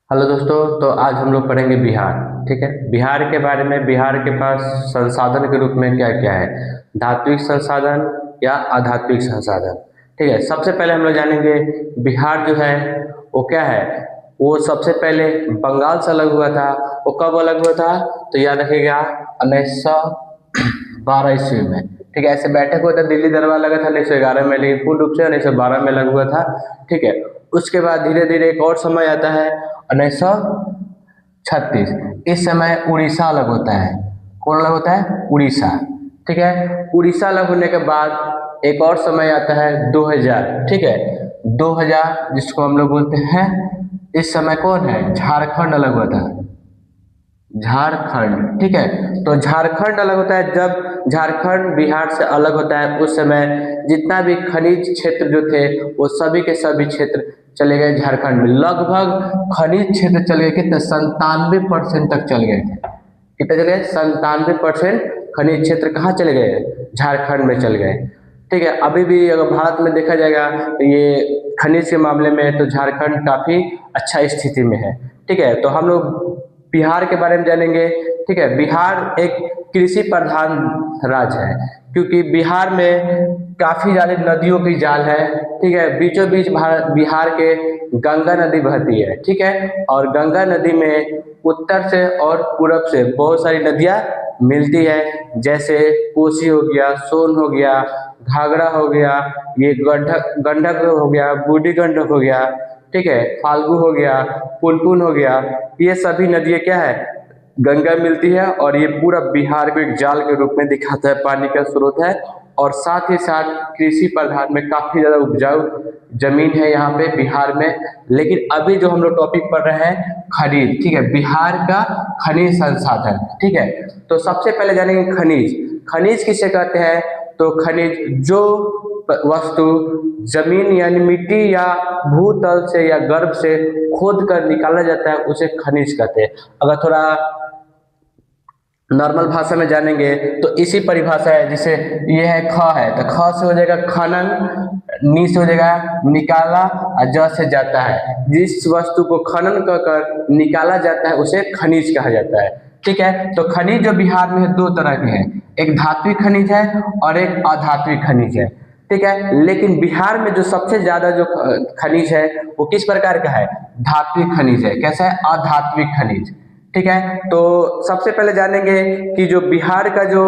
Hello दोस्तों। तो आज हम लोग पढ़ेंगे बिहार। ठीक है, बिहार के बारे में। बिहार के पास संसाधन के रूप में क्या क्या है, धात्विक संसाधन या आधात्विक संसाधन। ठीक है, सबसे पहले हम लोग जानेंगे बिहार जो है वो क्या है। वो सबसे पहले बंगाल से अलग हुआ था। वो कब अलग हुआ था तो याद रखिएगा, 1912 ईस्वी में। ठीक है, ऐसे बैठक हुआ था, दिल्ली दरबार लगा था 1911 में, लेकिन पूर्ण रूप से 1912 में लग हुआ था। ठीक है, उसके बाद धीरे धीरे एक और समय आता है 1936। इस समय उड़ीसा अलग होता है। कौन अलग होता है? उड़ीसा। ठीक है, उड़ीसा अलग होने के बाद एक और समय आता है 2000। ठीक है, 2000 जिसको हम लोग बोलते हैं, इस समय कौन है? झारखंड अलग हुआ था। झारखंड। ठीक है, तो झारखंड अलग होता है जब झारखंड बिहार से अलग होता है। उस समय जितना भी खनिज क्षेत्र जो थे वो सभी के सभी क्षेत्र चले गए झारखंड में। लगभग खनिज क्षेत्र चले गए कितने? 97% तक चल गए थे। कितने चले गए? 97% खनिज क्षेत्र कहाँ चले गए? झारखंड में चल गए। ठीक है, अभी भी अगर भारत में देखा जाएगा तो ये खनिज के मामले में तो झारखंड काफी अच्छा स्थिति में है। ठीक है, तो हम लोग बिहार के बारे में जानेंगे। ठीक है, बिहार एक कृषि प्रधान राज्य है, क्योंकि बिहार में काफी ज्यादा नदियों की जाल है। ठीक है, बीचों बीच बिहार के गंगा नदी बहती है। ठीक है, और गंगा नदी में उत्तर से और पूरब से बहुत सारी नदियां मिलती है, जैसे कोसी हो गया, सोन हो गया, घाघरा हो गया, ये गंडक गंडक हो गया, बूढ़ी गंडक हो गया। ठीक है, फाल्गु हो गया, पुनपुन हो गया। ये सभी नदियाँ क्या है? गंगा मिलती है, और ये पूरा बिहार को एक जाल के रूप में दिखाता है, पानी का स्रोत है। और साथ ही साथ कृषि प्रधान में काफी ज्यादा उपजाऊ जमीन है यहाँ पे बिहार में। लेकिन अभी जो हम लोग टॉपिक पढ़ रहे हैं खनिज। ठीक है, बिहार का खनिज संसाधन। ठीक है, तो सबसे पहले जानेंगे खनिज। खनिज किसे कहते हैं? तो खनिज जो वस्तु जमीन यानी मिट्टी या भूतल से या गर्भ से खोद कर निकाला जाता है उसे खनिज कहते हैं। अगर थोड़ा नॉर्मल भाषा में जानेंगे तो इसी परिभाषा है, जैसे ये है ख है तो ख से हो जाएगा खनन, नी से हो जाएगा निकाला, और ज से जाता है। जिस वस्तु को खनन कर कर निकाला जाता है उसे खनिज कहा जाता है। ठीक है, तो खनिज जो बिहार में है दो तरह के हैं, एक धात्विक खनिज है और एक अधात्विक खनिज है। ठीक है, लेकिन बिहार में जो सबसे ज्यादा जो खनिज है वो किस प्रकार का है? धात्विक खनिज है। कैसा है? अधात्विक खनिज। ठीक है, तो सबसे पहले जानेंगे कि जो बिहार का जो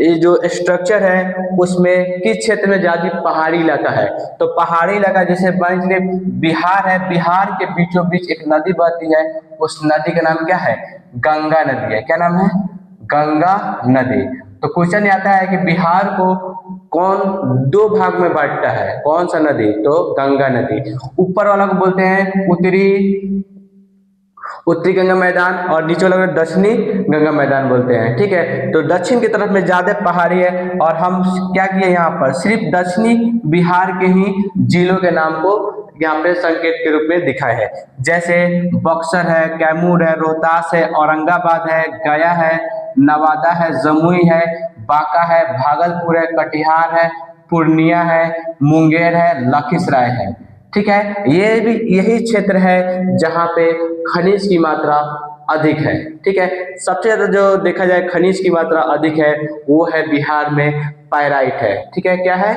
ये जो स्ट्रक्चर है उसमें किस क्षेत्र में ज्यादा पहाड़ी इलाका है। तो पहाड़ी इलाका जैसे मान लीजिए बिहार है, बिहार के बीचों बीच एक नदी बहती है, उस नदी का नाम क्या है? गंगा नदी है। क्या नाम है? गंगा नदी। तो क्वेश्चन आता है कि बिहार को कौन दो भाग में बांटता है? कौन सा नदी? तो गंगा नदी। ऊपर वाला को बोलते हैं उत्तरी उत्तरी गंगा मैदान, और नीचे वाला को दक्षिणी गंगा मैदान बोलते हैं। ठीक है, तो दक्षिण की तरफ में ज्यादा पहाड़ी है, और हम क्या किए यहाँ पर सिर्फ दक्षिणी बिहार के ही जिलों के नाम को यहाँ पे संकेत के रूप में दिखाए है, जैसे बक्सर है, कैमूर है, रोहतास है, औरंगाबाद है, गया है, नवादा है, जमुई है, बांका है, भागलपुर है, कटिहार है, पूर्णिया है, मुंगेर है, लखीसराय है। ठीक है, ये भी यही क्षेत्र है जहाँ पे खनिज की मात्रा अधिक है। ठीक है, सबसे ज्यादा जो देखा जाए खनिज की मात्रा अधिक है वो है बिहार में पायराइट है। ठीक है, क्या है?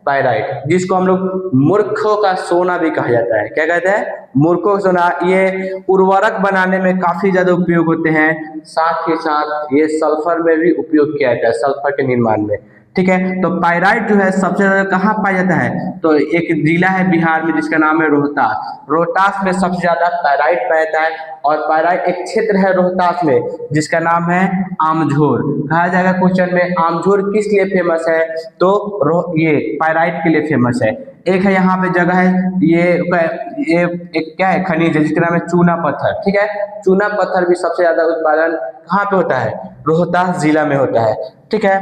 पायराइट, जिसको हम लोग मूर्खों का सोना भी कहा जाता है। क्या कहते हैं? मूर्खों का सोना। ये उर्वरक बनाने में काफी ज्यादा उपयोग होते हैं, साथ ही साथ ये सल्फर में भी उपयोग किया जाता है, सल्फर के निर्माण में। ठीक है, तो पायराइट जो है सबसे ज्यादा कहाँ पाया जाता है? तो एक जिला है बिहार में जिसका नाम है रोहतास। रोहतास में सबसे ज्यादा पायराइट पाया जाता है, और पायराइट एक क्षेत्र है रोहतास में जिसका नाम है आमझोर। कहा जाएगा क्वेश्चन में आमझोर किस लिए फेमस है? तो ये पायराइट के लिए फेमस है। एक है यहाँ पे जगह है, ये एक क्या है? खनिज है जिसका नाम है चूना पत्थर। ठीक है, चूना पत्थर भी सबसे ज्यादा उत्पादन कहाँ पे होता है? रोहतास जिला में होता है। ठीक है,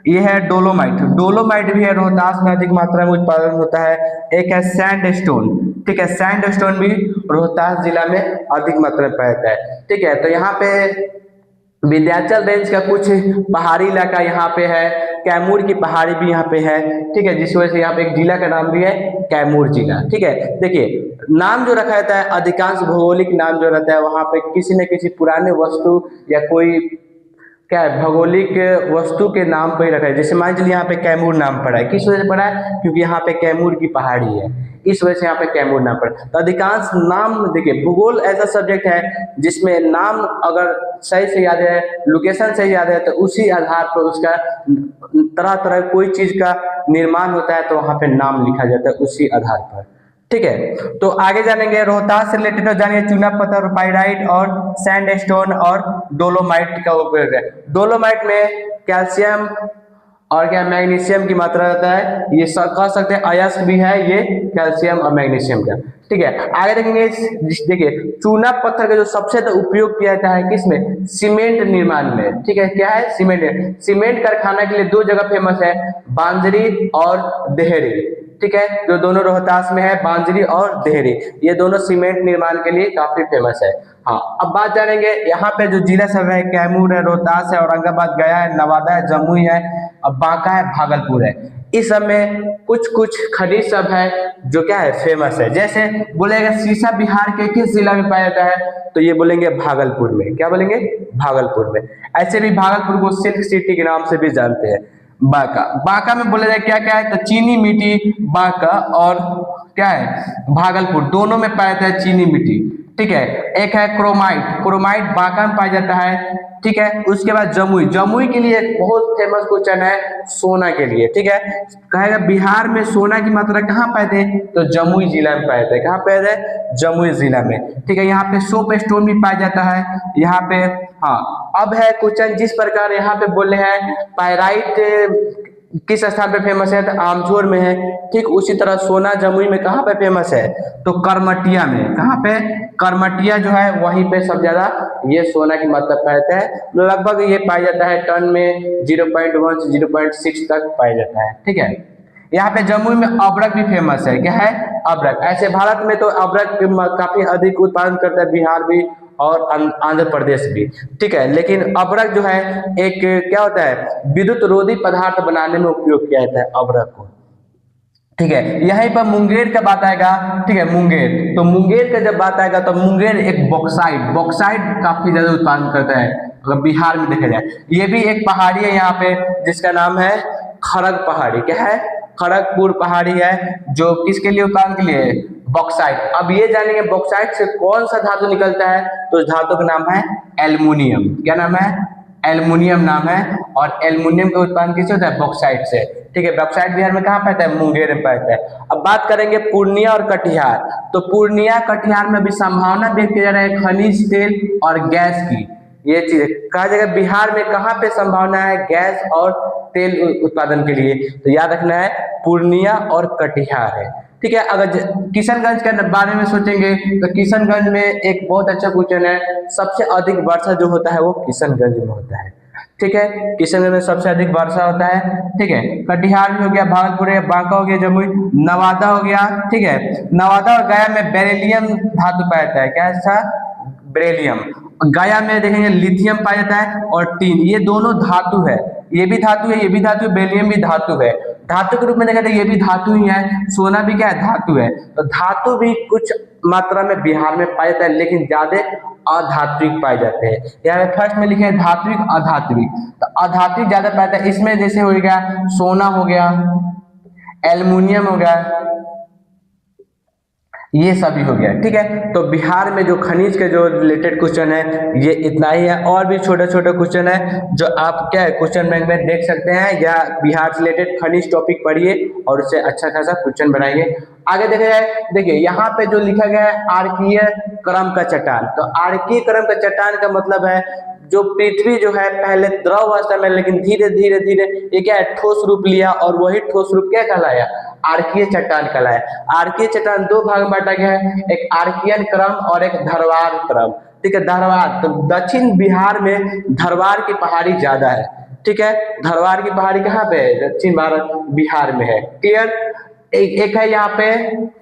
ये है डोलोमाइट। डोलोमाइट भी है रोहतास में अधिक मात्रा में उत्पादन होता है। एक है सैंडस्टोन। ठीक है, सैंडस्टोन भी रोहतास जिला में अधिक मात्रा में पाया जाता है। ठीक है, तो यहाँ पे विंध्याचल रेंज का कुछ पहाड़ी इलाका यहाँ पे है, कैमूर की पहाड़ी भी यहाँ पे है। ठीक है, जिस वजह से यहाँ पे एक जिला का नाम भी है कैमूर जिला। ठीक है, देखिए नाम जो रखा जाता है, अधिकांश भौगोलिक नाम जो रहता है वहाँ पे किसी न किसी पुराने वस्तु या कोई क्या है भौगोलिक वस्तु के नाम पर ही रखा है। जैसे मान लीजिए यहाँ पे कैमूर नाम पड़ा है, किस वजह से पड़ा है? क्योंकि यहाँ पे कैमूर की पहाड़ी है, इस वजह से यहाँ पे कैमूर नाम पड़ा। तो अधिकांश नाम, देखिए भूगोल ऐसा सब्जेक्ट है जिसमें नाम अगर सही से याद है, लोकेशन सही याद है, तो उसी आधार पर उसका तरह तरह कोई चीज का निर्माण होता है तो वहाँ पे नाम लिखा जाता है उसी आधार पर। ठीक है, तो आगे जानेंगे रोहतास से रिलेटेड हो जानिए चूना पत्थर, पाइराइट और सैंडस्टोन और डोलोमाइट का उपयोग है। डोलोमाइट में कैल्शियम और क्या मैग्नीशियम की मात्रा रहता है, ये कह सकते हैं अयस्क भी है ये कैल्शियम और मैग्नीशियम का। ठीक है, आगे देखेंगे, देखिए चूना पत्थर का जो सबसे ज्यादा उपयोग किया जाता है किसमें? सीमेंट निर्माण में। ठीक है, क्या है? सीमेंट। सीमेंट कारखाना के लिए दो जगह फेमस है, बांजरी और देहरी। ठीक है, जो दोनों रोहतास में है, बांजरी और देहरी, ये दोनों सीमेंट निर्माण के लिए काफी फेमस है। हाँ, अब बात जानेंगे यहाँ पे जो जिला सब है, कैमूर है, रोहतास है, औरंगाबाद, गया है, नवादा है, जमुई है, अब बांका है, भागलपुर है। इस सब में कुछ कुछ खनिज सब है जो क्या है फेमस है। जैसे बोलेगा सीसा बिहार के किस जिला में पाया जाता है, तो ये बोलेंगे भागलपुर में। क्या बोलेंगे? भागलपुर में। ऐसे भी भागलपुर को सिल्क सिटी के नाम से भी जानते हैं। बांका, बांका में बोला जाए क्या क्या है, तो चीनी मिट्टी बांका और क्या है भागलपुर, दोनों में पाया जाता है चीनी मिट्टी। ठीक है, एक है क्रोमाइट, क्रोमाइट बांका में पाया जाता है। ठीक है, उसके बाद जमुई, जमुई के लिए बहुत फेमस क्वेश्चन है सोना के लिए। ठीक है, कहेगा बिहार में सोना की मात्रा कहाँ पाते हैं, तो जमुई जिला में पाया जाता है। कहाँ पाया जाता है? जमुई जिला में। ठीक है, यहाँ पे सोप स्टोन भी पाया जाता है यहाँ पे। हाँ, अब है क्वेश्चन जिस प्रकार यहाँ पे बोले हैं पायराइट किस स्थान पे फेमस है, तो आमचोर में है। ठीक उसी तरह सोना जमुई में कहाँ पे फेमस है, तो करमटिया में। कहाँ पे? करमटिया जो है वहीं पे सब ज्यादा ये सोना की मात्रा पाया जाता है। लगभग ये पाया जाता है टन में 0.1 से 0.6 तक पाया जाता है। ठीक है, यहाँ पे जमुई में अबरक भी फेमस है। क्या है? अबरक। ऐसे भारत में तो अबरक काफी अधिक उत्पादन करता है बिहार भी और आंध्र प्रदेश भी। ठीक है, लेकिन अबरक जो है एक क्या होता है विद्युत रोधी पदार्थ बनाने में उपयोग किया जाता है अबरक को। ठीक है, यहीं पर मुंगेर का बात आएगा। ठीक है, मुंगेर, तो मुंगेर का जब बात आएगा तो मुंगेर एक बॉक्साइट, बॉक्साइट काफी ज्यादा उत्पादन करता है अगर बिहार में देखा जाए। ये भी एक पहाड़ी है यहाँ पे जिसका नाम है खड़ग पहाड़ी। क्या है? खड़गपुर पहाड़ी है, जो किसके लिए उत्पादन के लिए? बॉक्साइट। अब ये जानेंगे बॉक्साइट से कौन सा धातु निकलता है, तो उस धातु का नाम है एल्युमिनियम। क्या नाम है? एल्युमिनियम नाम है। और एल्युमिनियम का उत्पादन किससे होता है? बॉक्साइट से। ठीक है, बॉक्साइट बिहार में कहाँ पाता है? मुंगेर में पाता है। अब बात करेंगे पूर्णिया और कटिहार, तो पूर्णिया कटिहार में भी संभावना व्यक्त किया जा रहा है खनिज तेल और गैस की। ये चीज कहा जाएगा बिहार में कहाँ पे संभावना है गैस और तेल उत्पादन के लिए, तो याद रखना है पूर्णिया और कटिहार है। ठीक है, अगर किशनगंज के बारे में सोचेंगे तो किशनगंज में एक बहुत अच्छा क्वेश्चन है, सबसे अधिक वर्षा जो होता है वो किशनगंज में होता है। ठीक है, किशनगंज में सबसे अधिक वर्षा होता है। ठीक है, कटिहार भी हो गया, भागलपुर है, बांका हो गया, जमुई, नवादा हो गया। ठीक है, नवादा और गया में बेरिलियम धातु पाया जाता है। क्या ऐसा? बेरिलियम। गया में देखेंगे लिथियम पाया जाता है और टीन, ये दोनों धातु है। ये भी धातु है, ये भी धातु है, बेरिलियम भी धातु है। धातु के रूप में देखा जाए ये भी धातु ही है, सोना भी क्या है? धातु है। तो धातु भी कुछ मात्रा में बिहार में पाया जाता है, लेकिन ज्यादा अधात्विक पाए जाते हैं। यहाँ पे फर्स्ट में लिखे हैं धात्विक अधात्विक, तो अधात्विक ज्यादा पाया जाता है। इसमें जैसे हो गया सोना हो गया, एल्युमिनियम हो गया, ये सभी हो गया। ठीक है, तो बिहार में जो खनिज के जो रिलेटेड क्वेश्चन है ये इतना ही है। और भी छोटे छोटे क्वेश्चन है जो आप क्या है क्वेश्चन बैंक में देख सकते हैं, या बिहार से रिलेटेड खनिज टॉपिक पढ़िए और उससे अच्छा खासा क्वेश्चन बनाइए। आगे देखा जाए, देखिए यहाँ पे जो लिखा गया है आर्कीय क्रम का चट्टान, तो आर्कीय क्रम का चट्टान का मतलब है जो पृथ्वी जो है पहले द्रव अवस्था में, लेकिन धीरे धीरे धीरे ये क्या है ठोस रूप लिया, और वही ठोस रूप क्या कहलाया? आर्कीय चट्टान कहलाया। आर्कीय चट्टान दो भाग में बांटा गया है, एक आर्कियन क्रम और एक धरवार क्रम। ठीक है, धरवार, तो दक्षिण बिहार में धरवार की पहाड़ी ज्यादा है। ठीक है, धरवार की पहाड़ी कहाँ पे है? दक्षिण भारत बिहार में है। क्लियर? एक है यहाँ पे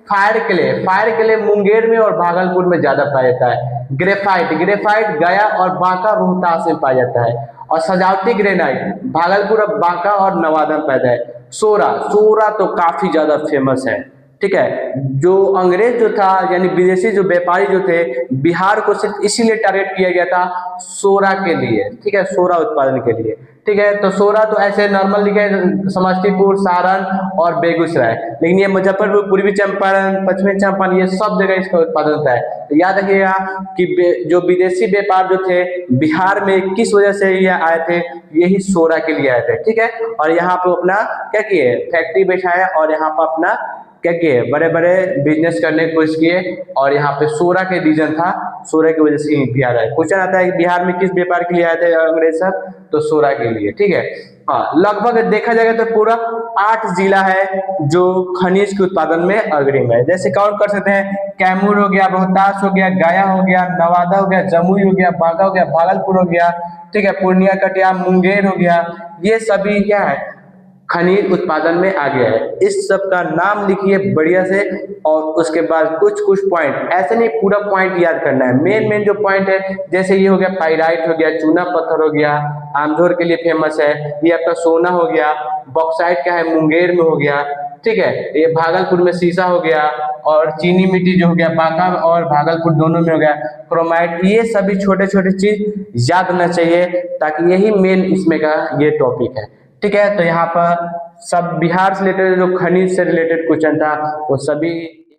fire clay, fire clay Munger में और भागलपुर में ज्यादा पाया जाता है। ग्रेफाइट, ग्रेफाइट गया और बांका रोहतास में पाया जाता है। और सजावटी ग्रेनाइट भागलपुर, बांका और नवादा में पैदा है। सोरा, सोरा तो काफी ज्यादा फेमस है। ठीक है। जो अंग्रेज जो था यानी विदेशी जो व्यापारी जो थे, बिहार को सिर्फ इसीलिए टारगेट किया गया था सोरा के लिए, ठीक है, सोरा उत्पादन के लिए, ठीक है। तो सोरा तो ऐसे नॉर्मल लिखे समस्तीपुर, सारण और बेगूसराय, लेकिन ये मुजफ्फरपुर, पूर्वी चंपारण, पश्चिमी चंपारण, ये सब जगह इसका उत्पादन होता है। तो याद रखिएगा कि जो विदेशी व्यापार जो थे बिहार में किस वजह से ये आए थे, यही सोरा के लिए आए थे, ठीक है। और यहाँ पे अपना क्या किए, फैक्ट्री बैठाए और यहाँ पर अपना क्या किए, बड़े बड़े बिजनेस करने की कोशिश किए, और यहाँ पे सोरा के रीजन था, सोरा की वजह से ही बिहार आए। क्वेश्चन आता है कि बिहार में किस व्यापार के लिए आए थे अंग्रेज सब, तो सोरा के लिए, ठीक है। हाँ, लगभग देखा जाएगा तो पूरा 8 जिला है जो खनिज के उत्पादन में अग्रिम है। जैसे काउंट कर सकते हैं, कैमूर हो गया, रोहतास हो गया, गया हो गया, नवादा हो गया, जमुई हो गया, बांका हो गया, भागलपुर हो गया, ठीक है, पूर्णिया, कटिहार, मुंगेर हो गया, ये सभी क्या है, खनिज उत्पादन में आ गया है। इस सब का नाम लिखिए बढ़िया से, और उसके बाद कुछ कुछ पॉइंट, ऐसे नहीं पूरा पॉइंट याद करना है, मेन मेन जो पॉइंट है, जैसे ये हो गया पाइराइट हो गया, चूना पत्थर हो गया, आमदोर के लिए फेमस है, ये आपका सोना हो गया, बॉक्साइट का है मुंगेर में हो गया, ठीक है, ये भागलपुर में सीसा हो गया, और चीनी मिट्टी जो हो गया बांका और भागलपुर दोनों में हो गया, क्रोमाइट, ये सभी छोटे छोटे चीज याद होना चाहिए, ताकि यही मेन इसमें का ये टॉपिक है, ठीक है। तो यहाँ पर सब बिहार से रिलेटेड जो खनिज से रिलेटेड क्वेश्चन था वो सभी